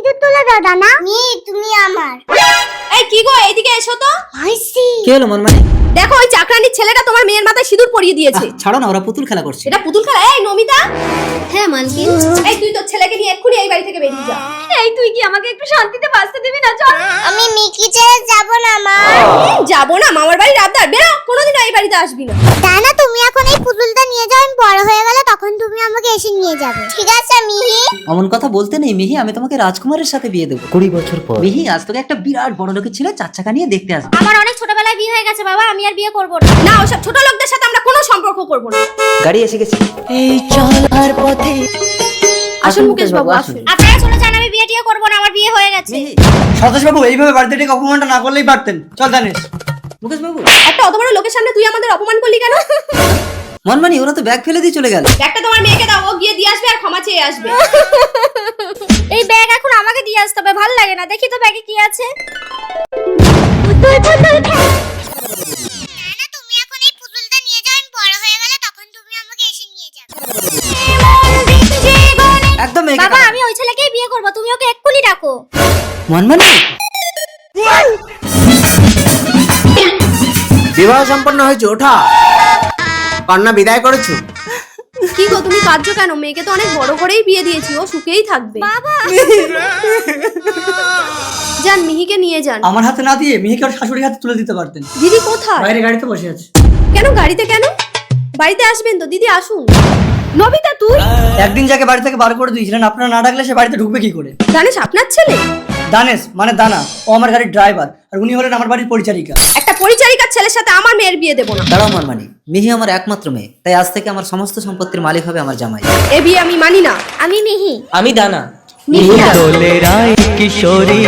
সিঁদুর তুলে দাও দানা। তুমি আমার। এই কি গো, এইদিকে এসো তো। আইসি। কি হলো মনমানি? দেখো ওই চাকরানির ছেলেটা তোমার মেয়ের মাথায় সিঁদুর পরিয়ে দিয়েছে। ছাড়ো না, ওরা পুতুল খেলা করছে। এটা পুতুল খেলা? এই নমিতা। হ্যাঁ মালকিন। এই তুই তোর ছেলেকে নিয়ে এক্ষুনি এই বাড়ি থেকে বেরিয়ে যা। এই তুই কি আমাকে একটু শান্তিতে বাঁচতে দিবি না? চল। আমি মিকি ছেড়ে যাব না মা। যাবো না, মামার বাড়ির আবদার। বেরো, কোনোদিনও এই বাড়িতে আসবি না। দানা তুমি এখন এই পুতুলটা নিয়ে যাও, আমি বড় হয়ে গেলে তখন তুমি আমাকে এসে নিয়ে যাবে। ঠিক আছে মিহি? অমন কথা বলতে নেই মিহি, আমি তোমাকে রাজকুমারের সাথে বিয়ে দেবো 20 বছর পর। মিহি, আজ তোকে একটা বিরাট বড় লোকের ছেলে 4 চাকা নিয়ে দেখতে আসবে। আমার অনেক ছোটবেলায় বিয়ে হয়ে গেছে বাবা, আমি আর বিয়ে করব না। না, ওসব ছোট লোকদের সাথে আমরা কোনো সম্পর্ক করব না। গাড়ি এসে গেছে। এই চলার পথে আসুন মুকেশ বাবু, আসুন। আপনারা চলে যান, আমি বিয়ে টিয়ে করব না, আমার বিয়ে হয়ে গেছে। মিহি, সতেশ বাবু এইভাবে বাড়িতে ডেকে অপমানটা না করলেই পারতেন। চল জানিস মুকেশ বাবু। একটা অত বড় লোকের সামনে তুই আমাদের অপমান করলি কেন? মনমানি, ওরা তো ব্যাগ ফেলে দিয়ে চলে গেল। ব্যাগটা তোমার মেয়েকে দাও, ও গিয়ে দিয়ে আসবে আর ক্ষমা চেয়ে আসবে। এই ব্যাগ এখন আমাকে দিয়ে আসতে হবে, ভালো লাগে না। দেখি তো ব্যাগে কি আছে। তুমি এখন এই পুতুলটা নিয়ে যাও, আমি বড় হয়ে গেলে তখন তুমি আমাকে এসে নিয়ে যাবে। একদম মেয়েকে বাবা কাঁদাবে। আমি ওই ছেলেকেই বিয়ে করব, তুমি ওকে এক্ষুনি ডাকো। মনমানি, বিবাহ সম্পন্ন হয়েছে, ওঠা। কন্যা বিদায় করেছো। কি গো, তুমি কাঁদছো কেন? মেয়েকে তো অনেক বড় করেই বিয়ে দিয়েছি, ও সুখেই থাকবে। বাবা যান, মিহিকে নিয়ে যান। আমার হাতে না দিয়ে মিহিকে ওর শাশুড়ির হাতে তুলে দিতে পারতেন। দিদি কোথায়? বাইরে গাড়িতে বসে আছে। কেন গাড়িতে কেন? বাড়িতে আসবেন তো। দিদি আসুন। নবিতা তুই? একদিন যাকে বাড়ি থেকে বার করে দিয়েছিলেন, আপনারা না ডাকলে সে বাড়িতে ঢুকবে কি করে? জানিস আপনার ছেলে? দানেশ মানে দানা, ও আমার গাড়ির ড্রাইভার, আর উনি হলেন আমার বাড়ির পরিচারিকা। একটা পরিচারিকার ছেলের সাথে আমার মেয়ের বিয়ে দেবো না। দাঁড়াও মনমানি, মিহি আমার একমাত্র মেয়ে, তাই আজ থেকে আমার সমস্ত সম্পত্তির মালিক হবে আমার জামাই। এ বিয়ে আমি মানি না। আমি মিহি। আমি দানা। মিহি না। দোলের কিশোরী।